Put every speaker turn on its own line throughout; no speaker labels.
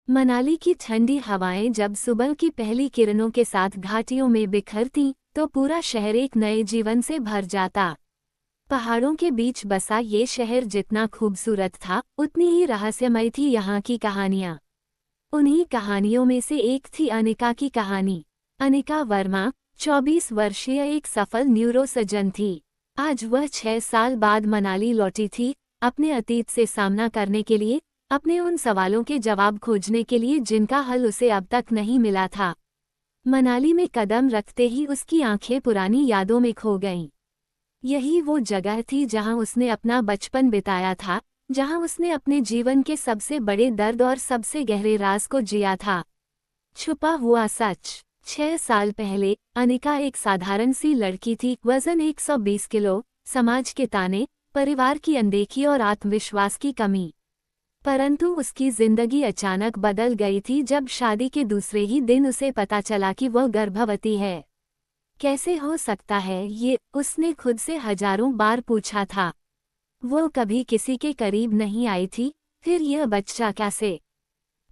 मनाली की ठंडी हवाएं जब सुबह की पहली किरणों के साथ घाटियों में बिखरती तो पूरा शहर एक नए जीवन से भर जाता। पहाड़ों के बीच बसा ये शहर जितना खूबसूरत था उतनी ही रहस्यमय थी यहाँ की कहानियाँ। उन्हीं कहानियों में से एक थी अनिका की कहानी। अनिका वर्मा 24 वर्षीय एक सफल न्यूरोसर्जन थी। आज वह 6 साल बाद मनाली लौटी थी, अपने अतीत से सामना करने के लिए, अपने उन सवालों के जवाब खोजने के लिए जिनका हल उसे अब तक नहीं मिला था। मनाली में कदम रखते ही उसकी आंखें पुरानी यादों में खो गईं। यही वो जगह थी जहां उसने अपना बचपन बिताया था, जहां उसने अपने जीवन के सबसे बड़े दर्द और सबसे गहरे राज को जिया था। छुपा हुआ सच। 6 साल पहले अनिका एक साधारण सी लड़की थी, वजन 120 किलो, समाज के ताने, परिवार की अनदेखी और आत्मविश्वास की कमी। परंतु उसकी जिंदगी अचानक बदल गई थी जब शादी के दूसरे ही दिन उसे पता चला कि वह गर्भवती है। कैसे हो सकता है ये, उसने खुद से हजारों बार पूछा था। वो कभी किसी के करीब नहीं आई थी, फिर यह बच्चा कैसे?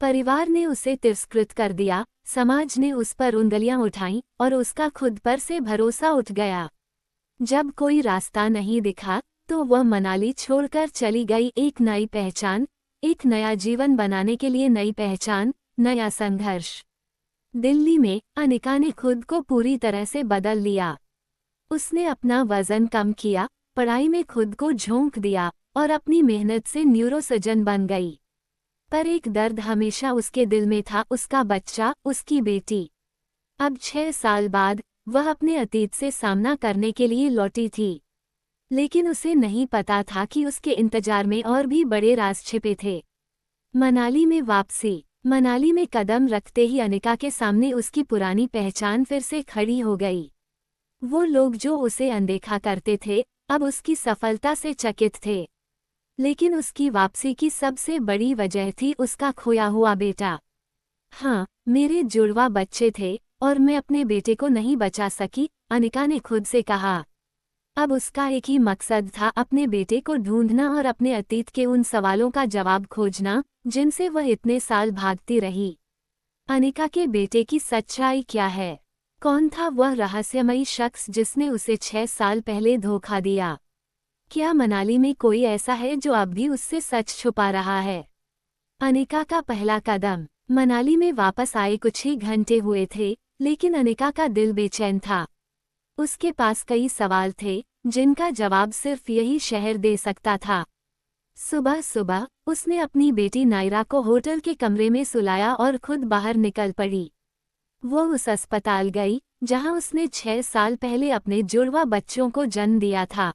परिवार ने उसे तिरस्कृत कर दिया, समाज ने उस पर उंगलियां उठाईं और उसका खुद पर से भरोसा उठ गया। जब कोई रास्ता नहीं दिखा तो वह मनाली छोड़कर चली गई, एक नई पहचान, एक नया जीवन बनाने के लिए, नई पहचान, नया संघर्ष। दिल्ली में अनिका ने खुद को पूरी तरह से बदल लिया। उसने अपना वजन कम किया, पढ़ाई में खुद को झोंक दिया और अपनी मेहनत से न्यूरोसर्जन बन गई। पर एक दर्द हमेशा उसके दिल में था, उसका बच्चा, उसकी बेटी। अब 6 साल बाद वह अपने अतीत से सामना करने के लिए लौटी थी, लेकिन उसे नहीं पता था कि उसके इंतजार में और भी बड़े राज छिपे थे। मनाली में वापसी। मनाली में कदम रखते ही अनिका के सामने उसकी पुरानी पहचान फिर से खड़ी हो गई। वो लोग जो उसे अनदेखा करते थे अब उसकी सफलता से चकित थे। लेकिन उसकी वापसी की सबसे बड़ी वजह थी उसका खोया हुआ बेटा। हाँ, मेरे जुड़वा बच्चे थे और मैं अपने बेटे को नहीं बचा सकी, अनिका ने खुद से कहा। अब उसका एक ही मकसद था, अपने बेटे को ढूंढना और अपने अतीत के उन सवालों का जवाब खोजना जिनसे वह इतने साल भागती रही। अनिका के बेटे की सच्चाई क्या है? कौन था वह रहस्यमयी शख्स जिसने उसे 6 साल पहले धोखा दिया? क्या मनाली में कोई ऐसा है जो अब भी उससे सच छुपा रहा है? अनिका का पहला कदम। मनाली में वापस आए कुछ ही घंटे हुए थे, लेकिन अनिका का दिल बेचैन था। उसके पास कई सवाल थे जिनका जवाब सिर्फ यही शहर दे सकता था। सुबह सुबह उसने अपनी बेटी नायरा को होटल के कमरे में सुलाया और खुद बाहर निकल पड़ी। वो उस अस्पताल गई जहां उसने 6 साल पहले अपने जुड़वा बच्चों को जन्म दिया था।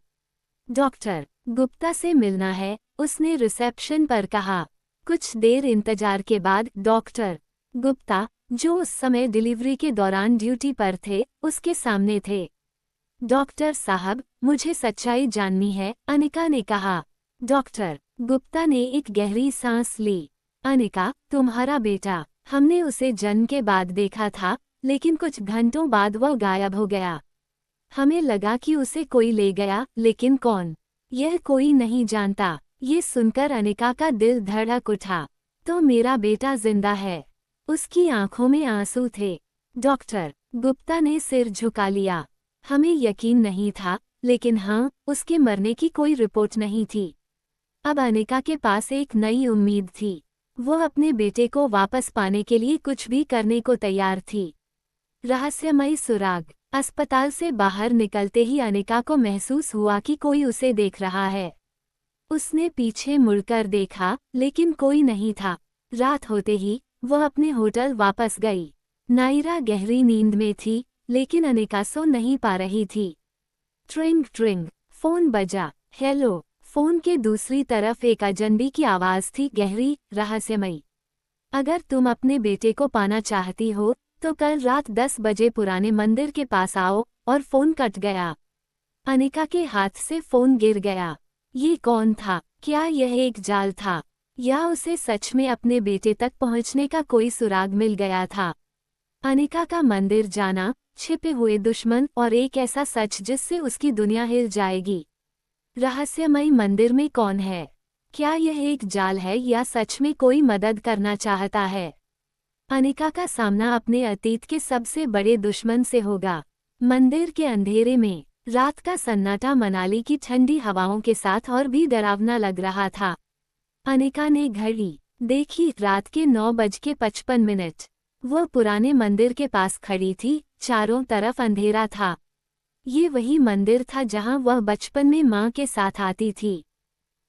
डॉक्टर गुप्ता से मिलना है, उसने रिसेप्शन पर कहा। कुछ देर इंतजार के बाद डॉक्टर गुप्ता, जो उस समय डिलीवरी के दौरान ड्यूटी पर थे, उसके सामने थे। डॉक्टर साहब, मुझे सच्चाई जाननी है, अनिका ने कहा। डॉक्टर गुप्ता ने एक गहरी सांस ली। अनिका, तुम्हारा बेटा, हमने उसे जन्म के बाद देखा था, लेकिन कुछ घंटों बाद वह गायब हो गया। हमें लगा कि उसे कोई ले गया, लेकिन कौन, यह कोई नहीं जानता। ये सुनकर अनिका का दिल धड़क उठा। तो मेरा बेटा जिंदा है। उसकी आंखों में आंसू थे। डॉक्टर गुप्ता ने सिर झुका लिया। हमें यकीन नहीं था, लेकिन हाँ, उसके मरने की कोई रिपोर्ट नहीं थी। अब अनिका के पास एक नई उम्मीद थी। वो अपने बेटे को वापस पाने के लिए कुछ भी करने को तैयार थी। रहस्यमयी सुराग। अस्पताल से बाहर निकलते ही अनिका को महसूस हुआ कि कोई उसे देख रहा है। उसने पीछे मुड़कर देखा, लेकिन कोई नहीं था। रात होते ही वह अपने होटल वापस गई। नायरा गहरी नींद में थी, लेकिन अनिका सो नहीं पा रही थी। ट्रिंग ट्रिंग, फोन बजा। हेलो। फोन के दूसरी तरफ एक अजनबी की आवाज थी, गहरी, रहस्यमयी। अगर तुम अपने बेटे को पाना चाहती हो तो कल रात 10 बजे पुराने मंदिर के पास आओ। और फोन कट गया। अनिका के हाथ से फोन गिर गया। ये कौन था? क्या यह एक जाल था, या उसे सच में अपने बेटे तक पहुंचने का कोई सुराग मिल गया था? अनिका का मंदिर जाना, छिपे हुए दुश्मन और एक ऐसा सच जिससे उसकी दुनिया हिल जाएगी। रहस्यमयी मंदिर में कौन है? क्या यह एक जाल है या सच में कोई मदद करना चाहता है? अनिका का सामना अपने अतीत के सबसे बड़े दुश्मन से होगा। मंदिर के अंधेरे में रात का सन्नाटा मनाली की ठंडी हवाओं के साथ और भी डरावना लग रहा था। अनिका ने घड़ी देखी, रात के 9:55। वह पुराने मंदिर के पास खड़ी थी, चारों तरफ अंधेरा था। ये वही मंदिर था जहां वह बचपन में मां के साथ आती थी।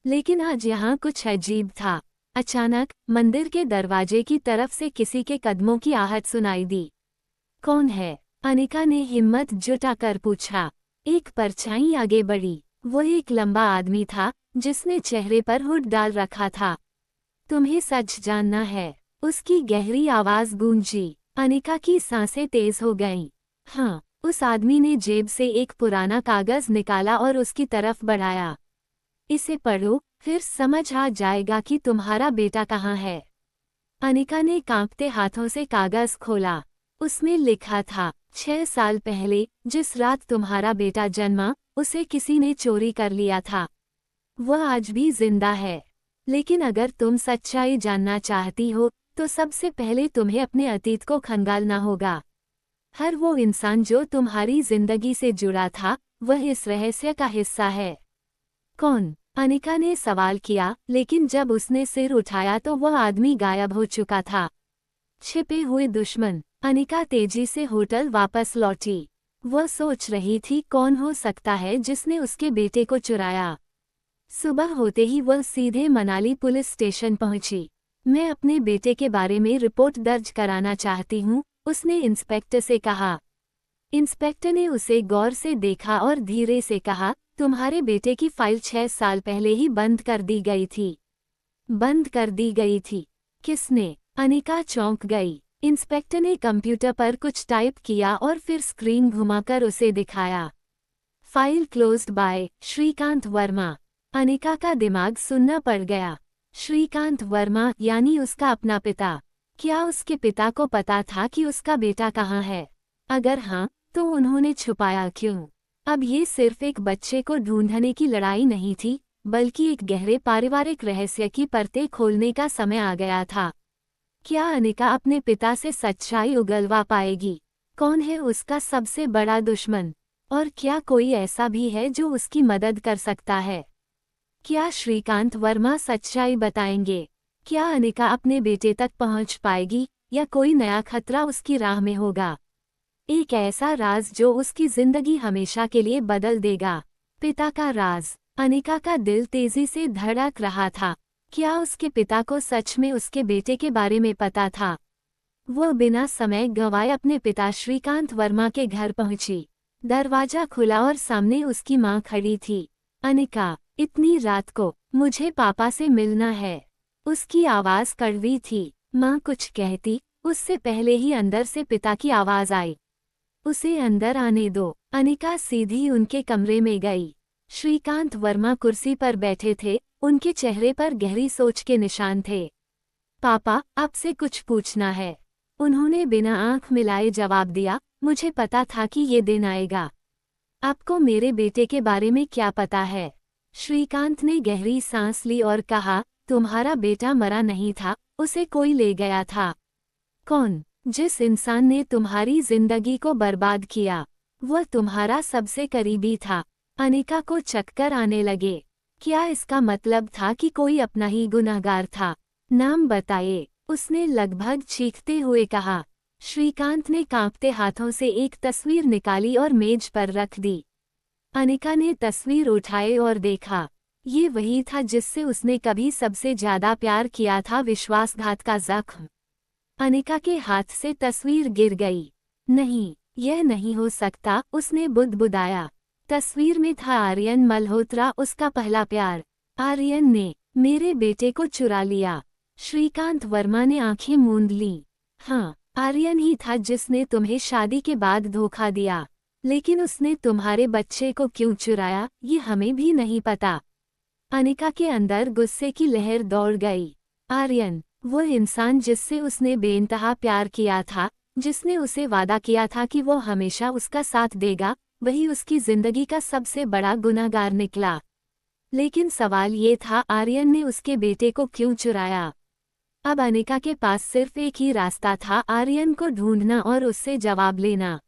लेकिन आज यहाँ कुछ अजीब था। अचानक मंदिर के दरवाजे की तरफ से किसी के कदमों की आहट सुनाई दी। कौन है? अनिका ने हिम्मत जुटाकर पूछा। एक परछाई आगे बढ़ी। वो एक लंबा आदमी था जिसने चेहरे पर हुड डाल रखा था। तुम्हें सच जानना है? उसकी गहरी आवाज गूंजी। अनिका की सांसें तेज हो गईं। हाँ। उस आदमी ने जेब से एक पुराना कागज निकाला और उसकी तरफ बढ़ाया। इसे पढ़ो, फिर समझ आ जाएगा कि तुम्हारा बेटा कहाँ है। अनिका ने कांपते हाथों से कागज खोला। उसमें लिखा था, 6 साल पहले जिस रात तुम्हारा बेटा जन्मा, उसे किसी ने चोरी कर लिया था। वह आज भी जिंदा है। लेकिन अगर तुम सच्चाई जानना चाहती हो तो सबसे पहले तुम्हें अपने अतीत को खंगालना होगा। हर वो इंसान जो तुम्हारी जिंदगी से जुड़ा था, वह इस रहस्य का हिस्सा है। कौन? अनिका ने सवाल किया, लेकिन जब उसने सिर उठाया तो वह आदमी गायब हो चुका था। छिपे हुए दुश्मन। अनिका तेजी से होटल वापस लौटी। वह सोच रही थी कौन हो सकता है जिसने उसके बेटे को चुराया। सुबह होते ही वह सीधे मनाली पुलिस स्टेशन पहुंची। मैं अपने बेटे के बारे में रिपोर्ट दर्ज कराना चाहती हूँ, उसने इंस्पेक्टर से कहा। इंस्पेक्टर ने उसे गौर से देखा और धीरे से कहा, तुम्हारे बेटे की फाइल 6 साल पहले ही बंद कर दी गई थी। बंद कर दी गई थी? किसने? अनिका चौंक गई। इंस्पेक्टर ने कंप्यूटर पर कुछ टाइप किया और फिर स्क्रीन घुमाकर उसे दिखाया। File closed by Shrikant Verma. Anika का दिमाग सुन्ना पड़ गया। श्रीकांत वर्मा यानी उसका अपना पिता। क्या उसके पिता को पता था कि उसका बेटा कहाँ है? अगर हाँ, तो उन्होंने छुपाया क्यों? अब ये सिर्फ एक बच्चे को ढूंढने की लड़ाई नहीं थी, बल्कि एक गहरे पारिवारिक रहस्य की परतें खोलने का समय आ गया था। क्या अनिका अपने पिता से सच्चाई उगलवा पाएगी? कौन है उसका सबसे बड़ा दुश्मन? और क्या कोई ऐसा भी है जो उसकी मदद कर सकता है? क्या श्रीकांत वर्मा सच्चाई बताएंगे? क्या अनिका अपने बेटे तक पहुंच पाएगी या कोई नया खतरा उसकी राह में होगा? एक ऐसा राज जो उसकी जिंदगी हमेशा के लिए बदल देगा। पिता का राज। अनिका का दिल तेजी से धड़क रहा था। क्या उसके पिता को सच में उसके बेटे के बारे में पता था? वह बिना समय गंवाए अपने पिता श्रीकांत वर्मा के घर पहुंची। दरवाजा खुला और सामने उसकी मां खड़ी थी। अनिका, इतनी रात को मुझे पापा से मिलना है। उसकी आवाज कड़वी थी। मां कुछ कहती, उससे पहले ही अंदर से पिता की आवाज आई। उसे अंदर आने दो। अनिका सीधी उनके कमरे में गई। श्रीकांत वर्मा कुर्सी पर बैठे थे, उनके चेहरे पर गहरी सोच के निशान थे। पापा, आपसे कुछ पूछना है। उन्होंने बिना आंख मिलाए जवाब दिया, मुझे पता था कि ये दिन आएगा। आपको मेरे बेटे के बारे में क्या पता है? श्रीकांत ने गहरी सांस ली और कहा, तुम्हारा बेटा मरा नहीं था, उसे कोई ले गया था। कौन? जिस इंसान ने तुम्हारी जिंदगी को बर्बाद किया, वह तुम्हारा सबसे करीबी था। अनिका को चक्कर आने लगे। क्या इसका मतलब था कि कोई अपना ही गुनहगार था? नाम बताइए, उसने लगभग चीखते हुए कहा। श्रीकांत ने कांपते हाथों से एक तस्वीर निकाली और मेज पर रख दी। अनिका ने तस्वीर उठाई और देखा। ये वही था जिससे उसने कभी सबसे ज्यादा प्यार किया था, विश्वासघात का जख्म। अनिका के हाथ से तस्वीर गिर गई। नहीं, यह नहीं हो सकता, उसने बुदबुदाया। तस्वीर में था आर्यन मल्होत्रा, उसका पहला प्यार। आर्यन ने मेरे बेटे को चुरा लिया। श्रीकांत वर्मा ने आंखें मूंद लीं। हाँ, आर्यन ही था जिसने तुम्हें शादी के बाद धोखा दिया। लेकिन उसने तुम्हारे बच्चे को क्यों चुराया, ये हमें भी नहीं पता। अनिका के अंदर गुस्से की लहर दौड़ गई। आर्यन, वो इंसान जिससे उसने बेइंतहा प्यार किया था, जिसने उसे वादा किया था कि वो हमेशा उसका साथ देगा, वही उसकी जिंदगी का सबसे बड़ा गुनहगार निकला। लेकिन सवाल ये था, आर्यन ने उसके बेटे को क्यों चुराया। अब अनिका के पास सिर्फ एक ही रास्ता था, आर्यन को ढूंढना और उससे जवाब लेना।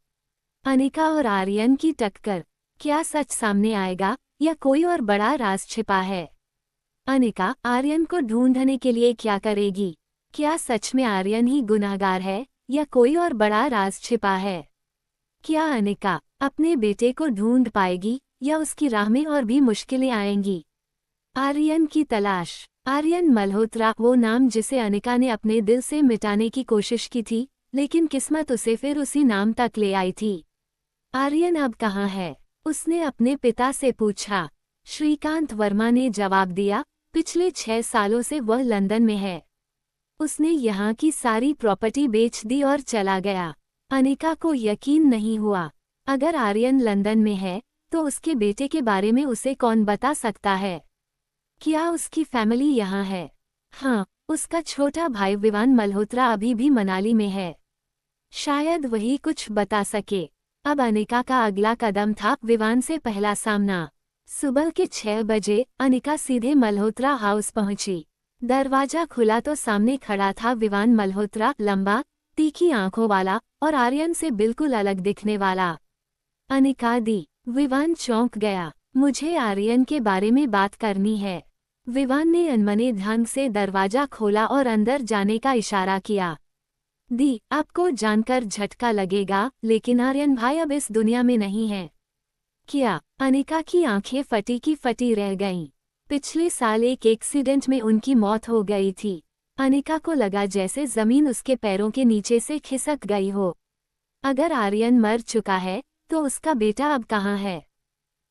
अनिका और आर्यन की टक्कर, क्या सच सामने आएगा या कोई और बड़ा राज छिपा है। अनिका आर्यन को ढूंढने के लिए क्या करेगी। क्या सच में आर्यन ही गुनहगार है या कोई और बड़ा राज छिपा है। क्या अनिका अपने बेटे को ढूंढ पाएगी या उसकी राह में और भी मुश्किलें आएंगी। आर्यन की तलाश। आर्यन मल्होत्रा, वो नाम जिसे अनिका ने अपने दिल से मिटाने की कोशिश की थी, लेकिन किस्मत उसे फिर उसी नाम तक ले आई थी। आर्यन अब कहाँ है, उसने अपने पिता से पूछा। श्रीकांत वर्मा ने जवाब दिया, पिछले 6 सालों से वह लंदन में है। उसने यहाँ की सारी प्रॉपर्टी बेच दी और चला गया। अनिका को यकीन नहीं हुआ। अगर आर्यन लंदन में है तो उसके बेटे के बारे में उसे कौन बता सकता है। क्या उसकी फैमिली यहाँ है। हाँ, उसका छोटा भाई विवान मल्होत्रा अभी भी मनाली में है। शायद वही कुछ बता सके। अब अनिका का अगला कदम था विवान से पहला सामना। सुबह के 6 बजे अनिका सीधे मल्होत्रा हाउस पहुंची। दरवाजा खुला तो सामने खड़ा था विवान मल्होत्रा, लंबा, तीखी आंखों वाला और आर्यन से बिल्कुल अलग दिखने वाला। अनिका दी। विवान चौंक गया। मुझे आर्यन के बारे में बात करनी है। विवान ने अनमने ढंग से दरवाजा खोला और अंदर जाने का इशारा किया। दी, आपको जानकर झटका लगेगा, लेकिन आर्यन भाई अब इस दुनिया में नहीं है। क्या। अनिका की आंखें फटी की फटी रह गईं। पिछले साल एक एक्सीडेंट में उनकी मौत हो गई थी। अनिका को लगा जैसे जमीन उसके पैरों के नीचे से खिसक गई हो। अगर आर्यन मर चुका है तो उसका बेटा अब कहाँ है।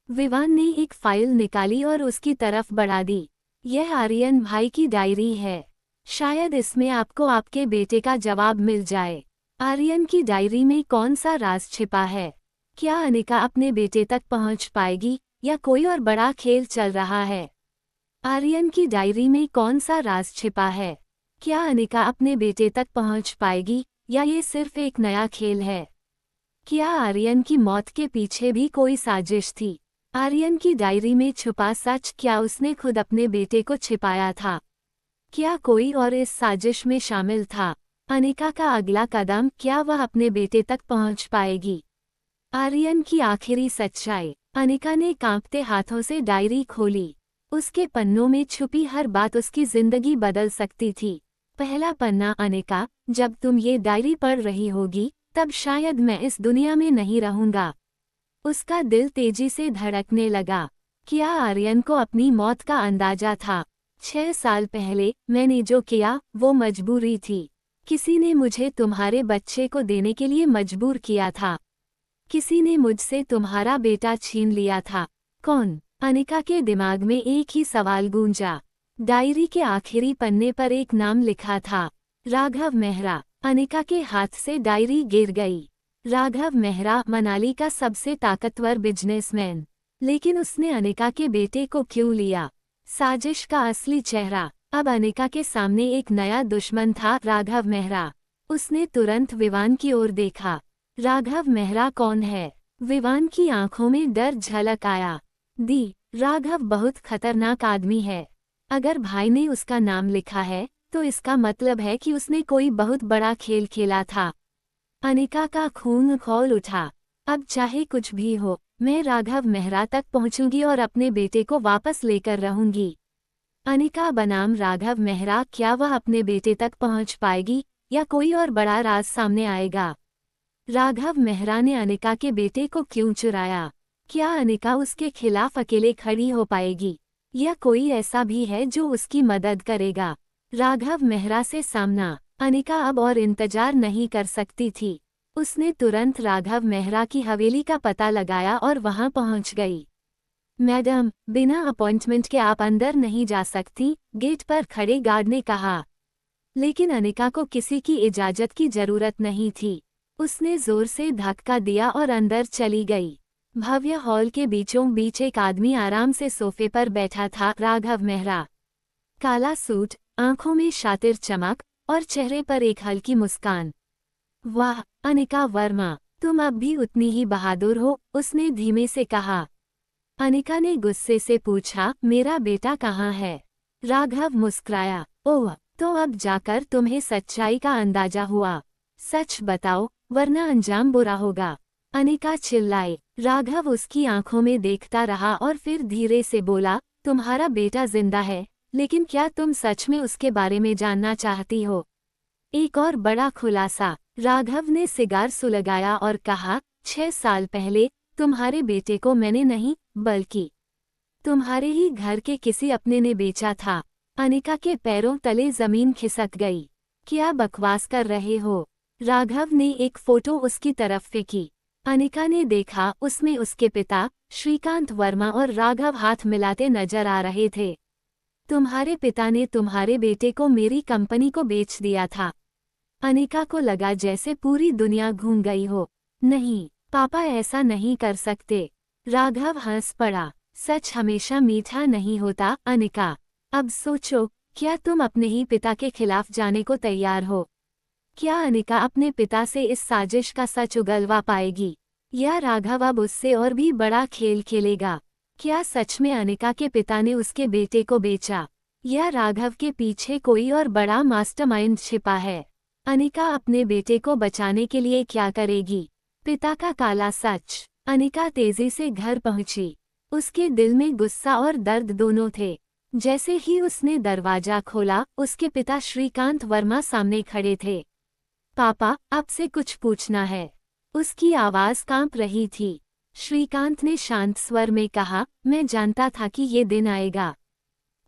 विवान ने एक फाइल निकाली और उसकी तरफ बढ़ा दी। यह आर्यन भाई की डायरी है। शायद इसमें आपको आपके बेटे का जवाब मिल जाए। आर्यन की डायरी में कौन सा राज छिपा है। क्या अनिका अपने बेटे तक पहुंच पाएगी या कोई और बड़ा खेल चल रहा है। आर्यन की डायरी में कौन सा राज छिपा है। क्या अनिका अपने बेटे तक पहुंच पाएगी या ये सिर्फ एक नया खेल है। क्या आर्यन की मौत के पीछे भी कोई साजिश थी। आर्यन की डायरी में छुपा सच, क्या उसने खुद अपने बेटे को छिपाया था। क्या कोई और इस साजिश में शामिल था। अनिका का अगला कदम, क्या वह अपने बेटे तक पहुंच पाएगी। आर्यन की आखिरी सच्चाई। अनिका ने कांपते हाथों से डायरी खोली। उसके पन्नों में छुपी हर बात उसकी जिंदगी बदल सकती थी। पहला पन्ना, अनिका, जब तुम ये डायरी पढ़ रही होगी तब शायद मैं इस दुनिया में नहीं रहूंगा। उसका दिल तेजी से धड़कने लगा। क्या आर्यन को अपनी मौत का अंदाजा था। 6 साल पहले मैंने जो किया वो मजबूरी थी। किसी ने मुझे तुम्हारे बच्चे को देने के लिए मजबूर किया था। किसी ने मुझसे तुम्हारा बेटा छीन लिया था। कौन। अनिका के दिमाग में एक ही सवाल गूंजा। डायरी के आखिरी पन्ने पर एक नाम लिखा था, राघव मेहरा। अनिका के हाथ से डायरी गिर गई। राघव मेहरा, मनाली का सबसे ताकतवर बिजनेसमैन। लेकिन उसने अनिका के बेटे को क्यों लिया। साजिश का असली चेहरा। अब अनिका के सामने एक नया दुश्मन था, राघव मेहरा। उसने तुरंत विवान की ओर देखा। राघव मेहरा कौन है। विवान की आंखों में डर झलक आया। दी, राघव बहुत खतरनाक आदमी है। अगर भाई ने उसका नाम लिखा है तो इसका मतलब है कि उसने कोई बहुत बड़ा खेल खेला था। अनिका का खून खौल उठा। अब चाहे कुछ भी हो, मैं राघव मेहरा तक पहुंचूंगी और अपने बेटे को वापस लेकर रहूंगी। अनिका बनाम राघव मेहरा, क्या वह अपने बेटे तक पहुंच पाएगी या कोई और बड़ा राज सामने आएगा। राघव मेहरा ने अनिका के बेटे को क्यों चुराया। क्या अनिका उसके खिलाफ अकेले खड़ी हो पाएगी या कोई ऐसा भी है जो उसकी मदद करेगा। राघव मेहरा से सामना। अनिका अब और इंतजार नहीं कर सकती थी। उसने तुरंत राघव मेहरा की हवेली का पता लगाया और वहां पहुंच गई। मैडम, बिना अपॉइंटमेंट के आप अंदर नहीं जा सकती, गेट पर खड़े गार्ड ने कहा। लेकिन अनिका को किसी की इजाजत की जरूरत नहीं थी। उसने जोर से धक्का दिया और अंदर चली गई। भव्य हॉल के बीचों बीच एक आदमी आराम से सोफे पर बैठा था, राघव मेहरा। काला सूट, आंखों में शातिर चमक और चेहरे पर एक हल्की मुस्कान। वाह, अनिका वर्मा, तुम अब भी उतनी ही बहादुर हो, उसने धीमे से कहा। अनिका ने गुस्से से पूछा, मेरा बेटा कहाँ है? राघव मुस्कुराया, ओह, तो अब जाकर तुम्हें सच्चाई का अंदाजा हुआ। सच बताओ, वरना अंजाम बुरा होगा। अनिका चिल्लाई। राघव उसकी आंखों में देखता रहा और फिर धीरे से बोला, तुम्हारा बेटा जिंदा है, लेकिन क्या तुम सच में उसके बारे में जानना चाहती हो? एक और बड़ा खुलासा। राघव ने सिगार सुलगाया और कहा, 6 साल पहले तुम्हारे बेटे को मैंने नहीं, बल्कि तुम्हारे ही घर के किसी अपने ने बेचा था। अनिका के पैरों तले जमीन खिसक गई। क्या बकवास कर रहे हो? राघव ने एक फोटो उसकी तरफ फेंकी। अनिका ने देखा, उसमें उसके पिता श्रीकांत वर्मा और राघव हाथ मिलाते नजर आ रहे थे। तुम्हारे पिता ने तुम्हारे बेटे को मेरी कंपनी को बेच दिया था। अनिका को लगा जैसे पूरी दुनिया घूम गई हो। नहीं, पापा ऐसा नहीं कर सकते। राघव हंस पड़ा। सच हमेशा मीठा नहीं होता, अनिका। अब सोचो, क्या तुम अपने ही पिता के खिलाफ जाने को तैयार हो? क्या अनिका अपने पिता से इस साजिश का सच उगलवा पाएगी, या राघव अब उससे और भी बड़ा खेल खेलेगा? क्या सच में अनिका के पिता ने उसके बेटे को बेचा, या राघव के पीछे कोई और बड़ा मास्टरमाइंड छिपा है? अनिका अपने बेटे को बचाने के लिए क्या करेगी? पिता का काला सच। अनिका तेजी से घर पहुंची। उसके दिल में गुस्सा और दर्द दोनों थे। जैसे ही उसने दरवाजा खोला, उसके पिता श्रीकांत वर्मा सामने खड़े थे। पापा, आपसे कुछ पूछना है। उसकी आवाज कांप रही थी। श्रीकांत ने शांत स्वर में कहा, मैं जानता था कि ये दिन आएगा।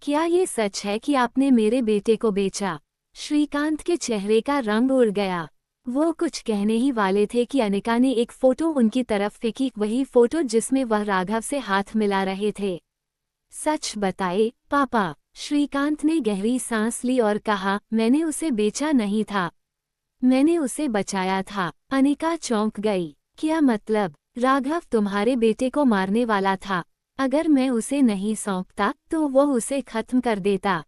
क्या ये सच है कि आपने मेरे बेटे को बेचा? श्रीकांत के चेहरे का रंग उड़ गया। वो कुछ कहने ही वाले थे कि अनिका ने एक फोटो उनकी तरफ फेंकी, वही फोटो जिसमें वह राघव से हाथ मिला रहे थे। सच बताए, पापा। श्रीकांत ने गहरी सांस ली और कहा, मैंने उसे बेचा नहीं था, मैंने उसे बचाया था। अनिका चौंक गई। क्या मतलब? राघव तुम्हारे बेटे को मारने वाला था। अगर मैं उसे नहीं सौंपता तो वो उसे खत्म कर देता।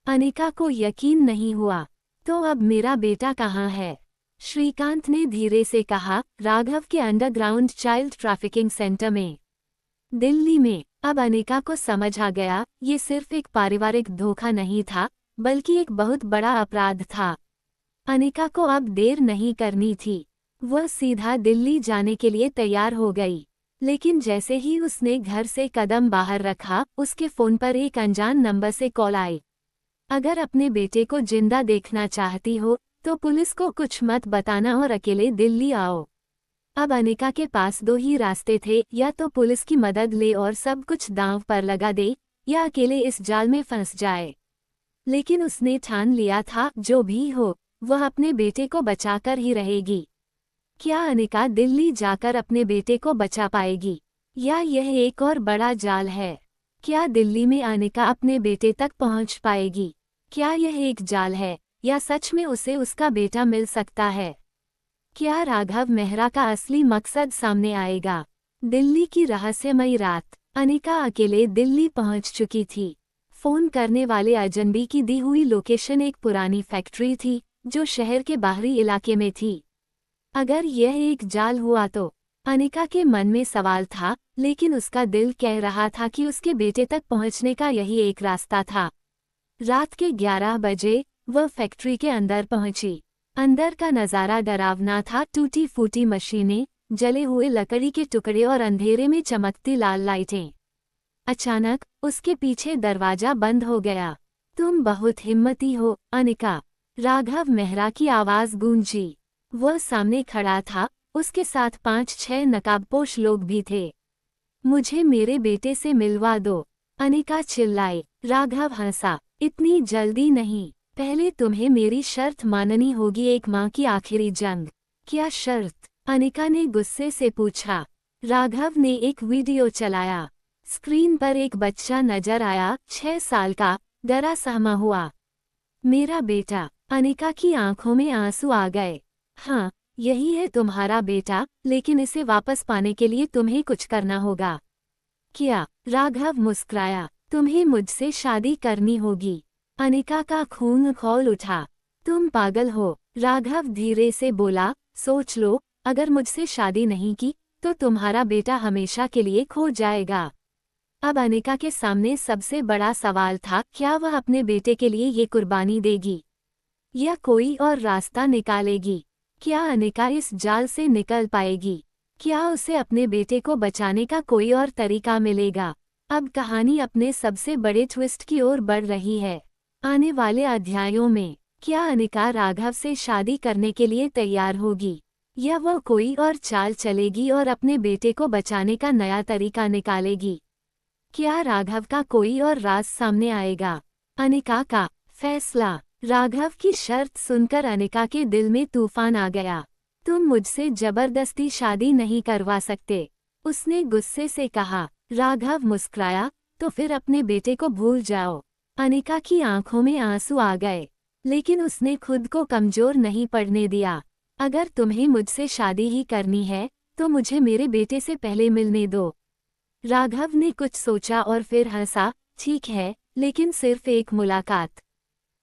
अनिका को यकीन नहीं हुआ। तो अब मेरा बेटा कहाँ है? श्रीकांत ने धीरे से कहा, राघव के अंडरग्राउंड चाइल्ड ट्रैफिकिंग सेंटर में, दिल्ली में। अब अनिका को समझ आ गया, ये सिर्फ एक पारिवारिक धोखा नहीं था, बल्कि एक बहुत बड़ा अपराध था। अनिका को अब देर नहीं करनी थी। वह सीधा दिल्ली जाने के लिए तैयार हो गई। लेकिन जैसे ही उसने घर से कदम बाहर रखा, उसके फोन पर एक अनजान नंबर से कॉल आई। अगर अपने बेटे को जिंदा देखना चाहती हो तो पुलिस को कुछ मत बताना और अकेले दिल्ली आओ। अब अनिका के पास दो ही रास्ते थे, या तो पुलिस की मदद ले और सब कुछ दांव पर लगा दे, या अकेले इस जाल में फंस जाए। लेकिन उसने ठान लिया था, जो भी हो, वह अपने बेटे को बचाकर ही रहेगी। क्या अनिका दिल्ली जाकर अपने बेटे को बचा पाएगी, या यह एक और बड़ा जाल है? क्या दिल्ली में अनिका अपने बेटे तक पहुंच पाएगी? क्या यह एक जाल है, या सच में उसे उसका बेटा मिल सकता है? क्या राघव मेहरा का असली मकसद सामने आएगा? दिल्ली की रहस्यमयी रात। अनिका अकेले दिल्ली पहुंच चुकी थी। फोन करने वाले अजनबी की दी हुई लोकेशन एक पुरानी फैक्ट्री थी, जो शहर के बाहरी इलाके में थी। अगर यह एक जाल हुआ तो? अनिका के मन में सवाल था, लेकिन उसका दिल कह रहा था कि उसके बेटे तक पहुंचने का यही एक रास्ता था। रात के 11 बजे वह फैक्ट्री के अंदर पहुंची। अंदर का नज़ारा डरावना था। टूटी फूटी मशीनें, जले हुए लकड़ी के टुकड़े और अंधेरे में चमकती लाल लाइटें। अचानक उसके पीछे दरवाजा बंद हो गया। तुम बहुत हिम्मती हो, अनिका। राघव मेहरा की आवाज गूंजी। वह सामने खड़ा था, उसके साथ 5-6 नकाबपोश लोग भी थे। मुझे मेरे बेटे से मिलवा दो, अनिका चिल्लाई। राघव हंसा। इतनी जल्दी नहीं, पहले तुम्हें मेरी शर्त माननी होगी, एक माँ की आखिरी जंग। क्या शर्त? अनिका ने गुस्से से पूछा। राघव ने एक वीडियो चलाया। स्क्रीन पर एक बच्चा नजर आया, 6 साल का, डरा सहमा हुआ। मेरा बेटा। अनिका की आंखों में आंसू आ गए। हाँ, यही है तुम्हारा बेटा, लेकिन इसे वापस पाने के लिए तुम्हें कुछ करना होगा। क्या? राघव मुस्कुराया। तुम्हें मुझसे शादी करनी होगी। अनिका का खून खौल उठा। तुम पागल हो, राघव धीरे से बोला। सोच लो, अगर मुझसे शादी नहीं की तो तुम्हारा बेटा हमेशा के लिए खो जाएगा। अब अनिका के सामने सबसे बड़ा सवाल था, क्या वह अपने बेटे के लिए ये कुर्बानी देगी या कोई और रास्ता निकालेगी? क्या अनिका इस जाल से निकल पाएगी? क्या उसे अपने बेटे को बचाने का कोई और तरीका मिलेगा? अब कहानी अपने सबसे बड़े ट्विस्ट की ओर बढ़ रही है। आने वाले अध्यायों में क्या अनिका राघव से शादी करने के लिए तैयार होगी या वह कोई और चाल चलेगी और अपने बेटे को बचाने का नया तरीका निकालेगी? क्या राघव का कोई और राज सामने आएगा? अनिका का फैसला। राघव की शर्त सुनकर अनिका के दिल में तूफान आ गया। तुम मुझसे जबरदस्ती शादी नहीं करवा सकते, उसने गुस्से से कहा। राघव मुस्कुराया, तो फिर अपने बेटे को भूल जाओ। अनिका की आंखों में आंसू आ गए, लेकिन उसने खुद को कमजोर नहीं पड़ने दिया। अगर तुम्हें मुझसे शादी ही करनी है तो मुझे मेरे बेटे से पहले मिलने दो। राघव ने कुछ सोचा और फिर हंसा, ठीक है, लेकिन सिर्फ एक मुलाकात।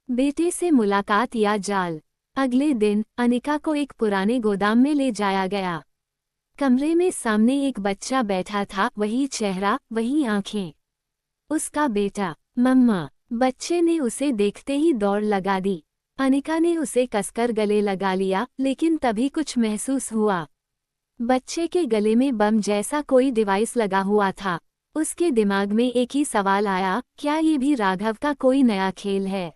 बेटे से मुलाकात या जाल? अगले दिन अनिका को एक पुराने गोदाम में ले जाया गया। कमरे में सामने एक बच्चा बैठा था, वही चेहरा, वही आंखें। उसका बेटा। मम्मा। बच्चे ने उसे देखते ही दौड़ लगा दी। अनिका ने उसे कसकर गले लगा लिया, लेकिन तभी कुछ महसूस हुआ। बच्चे के गले में बम जैसा कोई डिवाइस लगा हुआ था। उसके दिमाग में एक ही सवाल आया, क्या ये भी राघव का कोई नया खेल है?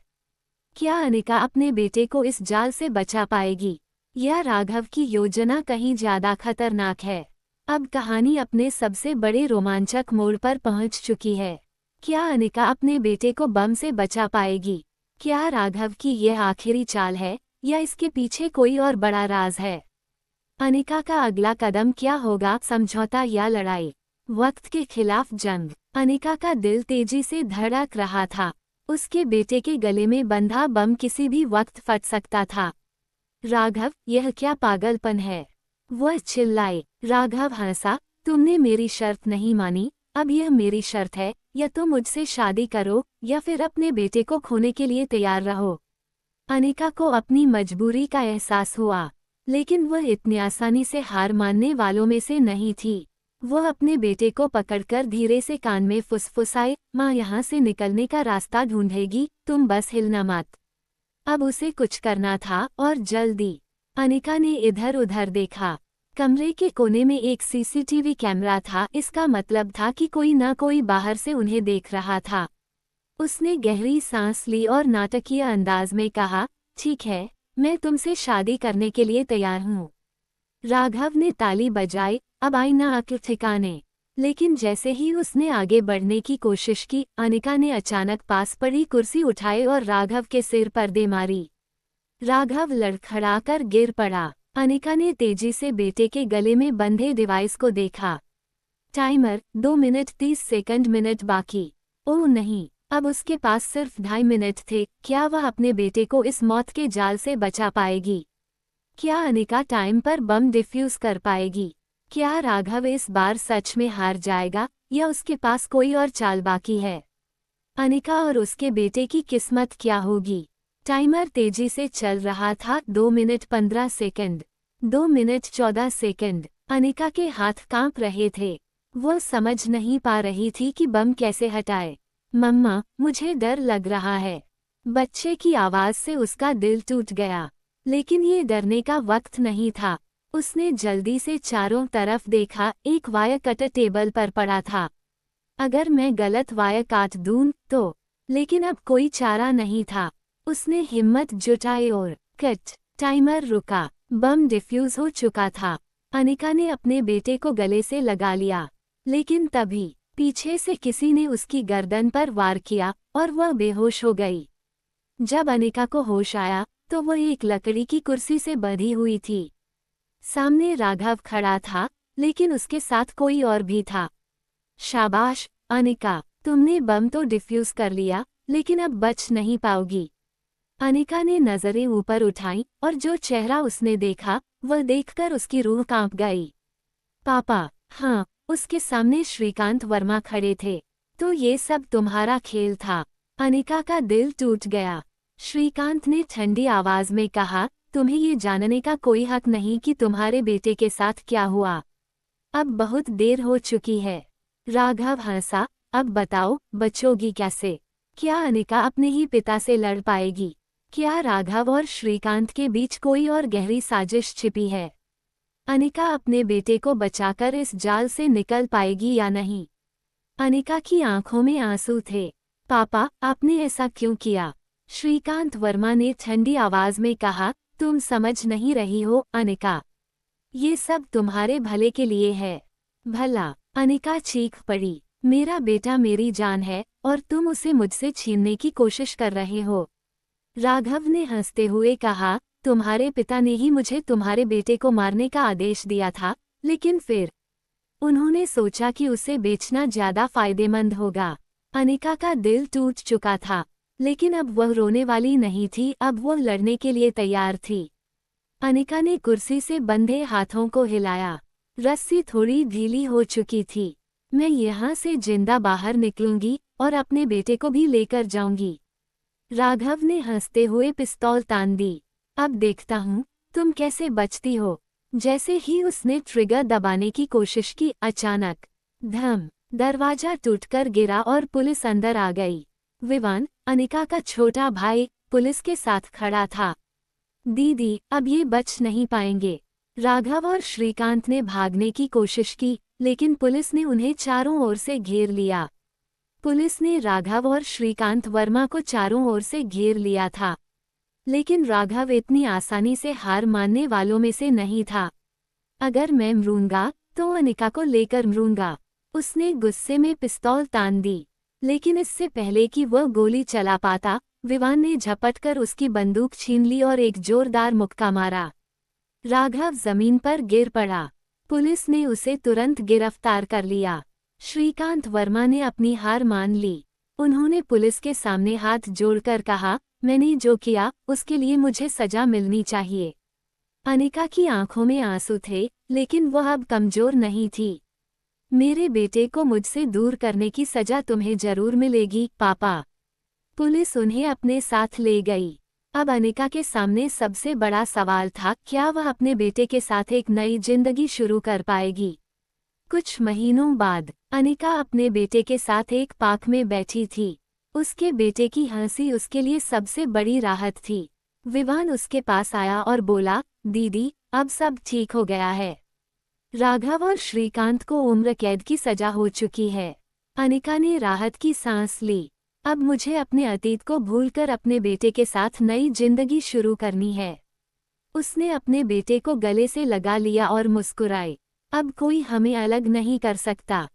क्या अनिका अपने बेटे को इस जाल से बचा पाएगी या राघव की योजना कहीं ज्यादा खतरनाक है? अब कहानी अपने सबसे बड़े रोमांचक मोड़ पर पहुंच चुकी है। क्या अनिका अपने बेटे को बम से बचा पाएगी? क्या राघव की यह आखिरी चाल है या इसके पीछे कोई और बड़ा राज है? अनिका का अगला कदम क्या होगा, समझौता या लड़ाई? वक्त के खिलाफ जंग। अनिका का दिल तेजी से धड़क रहा था। उसके बेटे के गले में बंधा बम किसी भी वक्त फट सकता था। राघव, यह क्या पागलपन है? वह चिल्लाए। राघव हंसा, तुमने मेरी शर्त नहीं मानी, अब यह मेरी शर्त है, या तुम मुझसे शादी करो या फिर अपने बेटे को खोने के लिए तैयार रहो। अनिका को अपनी मजबूरी का एहसास हुआ, लेकिन वह इतनी आसानी से हार मानने वालों में से नहीं थी। वह अपने बेटे को पकड़कर धीरे से कान में फुसफुसाए, माँ यहाँ से निकलने का रास्ता ढूंढेगी, तुम बस हिलना मत। अब उसे कुछ करना था और जल्दी। अनिका ने इधर उधर देखा। कमरे के कोने में एक सीसीटीवी कैमरा था, इसका मतलब था कि कोई ना कोई बाहर से उन्हें देख रहा था। उसने गहरी सांस ली और नाटकीय अंदाज में कहा, ठीक है, मैं तुमसे शादी करने के लिए तैयार हूँ। राघव ने ताली बजाई, अब आई ना अक्ल ठिकाने। लेकिन जैसे ही उसने आगे बढ़ने की कोशिश की, अनिका ने अचानक पास पड़ी कुर्सी उठाई और राघव के सिर पर दे मारी। राघव लड़खड़ाकर गिर पड़ा। अनिका ने तेजी से बेटे के गले में बंधे डिवाइस को देखा। टाइमर 2 मिनट 30 सेकंड मिनट बाकी। ओह नहीं, अब उसके पास सिर्फ 2.5 मिनट थे। क्या वह अपने बेटे को इस मौत के जाल से बचा पाएगी? क्या अनिका टाइम पर बम डिफ्यूज कर पाएगी? क्या राघव इस बार सच में हार जाएगा या उसके पास कोई और चाल बाकी है? अनिका और उसके बेटे की किस्मत क्या होगी? टाइमर तेजी से चल रहा था। 2 minute 15 second, 2 minute 14 second. Anika के हाथ कांप रहे थे। वह समझ नहीं पा रही थी कि बम कैसे हटाए। मम्मा, मुझे डर लग रहा है। बच्चे की आवाज से उसका दिल टूट गया। लेकिन ये डरने का वक्त नहीं था। उसने जल्दी से चारों तरफ देखा, एक वायर कटर टेबल पर पड़ा था। अगर मैं गलत वायर काट दूं तो? लेकिन अब कोई चारा नहीं था। उसने हिम्मत जुटाई और कट। टाइमर रुका। बम डिफ्यूज हो चुका था। अनिका ने अपने बेटे को गले से लगा लिया, लेकिन तभी पीछे से किसी ने उसकी गर्दन पर वार किया और वह बेहोश हो गई। जब अनिका को होश आया तो वह एक लकड़ी की कुर्सी से बंधी हुई थी। सामने राघव खड़ा था, लेकिन उसके साथ कोई और भी था। शाबाश अनिका, तुमने बम तो डिफ्यूज कर लिया, लेकिन अब बच नहीं पाओगी। अनिका ने नजरें ऊपर उठाईं और जो चेहरा उसने देखा वह देखकर उसकी रूह कांप गई। पापा। हाँ, उसके सामने श्रीकांत वर्मा खड़े थे। तो ये सब तुम्हारा खेल था? अनिका का दिल टूट गया। श्रीकांत ने ठंडी आवाज में कहा, तुम्हें ये जानने का कोई हक नहीं कि तुम्हारे बेटे के साथ क्या हुआ। अब बहुत देर हो चुकी है। राघव हंसा, अब बताओ, बचोगी कैसे? क्या अनिका अपने ही पिता से लड़ पाएगी? क्या राघव और श्रीकांत के बीच कोई और गहरी साजिश छिपी है? अनिका अपने बेटे को बचाकर इस जाल से निकल पाएगी या नहीं? अनिका की आंखों में आंसू थे। पापा, आपने ऐसा क्यों किया? श्रीकांत वर्मा ने ठंडी आवाज में कहा, तुम समझ नहीं रही हो अनिका। ये सब तुम्हारे भले के लिए है। भला? अनिका चीख पड़ी। मेरा बेटा मेरी जान है और तुम उसे मुझसे छीनने की कोशिश कर रहे हो। राघव ने हंसते हुए कहा, तुम्हारे पिता ने ही मुझे तुम्हारे बेटे को मारने का आदेश दिया था, लेकिन फिर उन्होंने सोचा कि उसे बेचना ज्यादा फायदेमंद होगा। अनिका का दिल टूट चुका था, लेकिन अब वह रोने वाली नहीं थी, अब वह लड़ने के लिए तैयार थी। अनिका ने कुर्सी से बंधे हाथों को हिलाया। रस्सी थोड़ी ढीली हो चुकी थी। मैं यहाँ से जिंदा बाहर निकलूंगी और अपने बेटे को भी लेकर जाऊंगी। राघव ने हंसते हुए पिस्तौल तान दी। अब देखता हूँ तुम कैसे बचती हो। जैसे ही उसने ट्रिगर दबाने की कोशिश की, अचानक धम, दरवाजा टूटकर गिरा और पुलिस अंदर आ गई। विवान, अनिका का छोटा भाई, पुलिस के साथ खड़ा था। दीदी, अब ये बच नहीं पाएंगे। राघव और श्रीकांत ने भागने की कोशिश की, लेकिन पुलिस ने उन्हें चारों ओर से घेर लिया। पुलिस ने राघव और श्रीकांत वर्मा को चारों ओर से घेर लिया था, लेकिन राघव इतनी आसानी से हार मानने वालों में से नहीं था। अगर मैं मरूंगा तो अनिका को लेकर मरूंगा। उसने गुस्से में पिस्तौल तान दी, लेकिन इससे पहले कि वह गोली चला पाता, विवान ने झपटकर उसकी बंदूक छीन ली और एक जोरदार मुक्का मारा। राघव जमीन पर गिर पड़ा। पुलिस ने उसे तुरंत गिरफ्तार कर लिया। श्रीकांत वर्मा ने अपनी हार मान ली। उन्होंने पुलिस के सामने हाथ जोड़कर कहा, मैंने जो किया उसके लिए मुझे सजा मिलनी चाहिए। अनिका की आंखों में आंसू थे, लेकिन वह अब कमजोर नहीं थी। मेरे बेटे को मुझसे दूर करने की सजा तुम्हें जरूर मिलेगी पापा। पुलिस उन्हें अपने साथ ले गई। अब अनिका के सामने सबसे बड़ा सवाल था, क्या वह अपने बेटे के साथ एक नई जिंदगी शुरू कर पाएगी? कुछ महीनों बाद अनिका अपने बेटे के साथ एक पार्क में बैठी थी। उसके बेटे की हंसी उसके लिए सबसे बड़ी राहत थी। विवान उसके पास आया और बोला, दीदी, अब सब ठीक हो गया है। राघव और श्रीकांत को उम्र कैद की सजा हो चुकी है। अनिका ने राहत की सांस ली। अब मुझे अपने अतीत को भूलकर अपने बेटे के साथ नई जिंदगी शुरू करनी है। उसने अपने बेटे को गले से लगा लिया और मुस्कुराई। अब कोई हमें अलग नहीं कर सकता।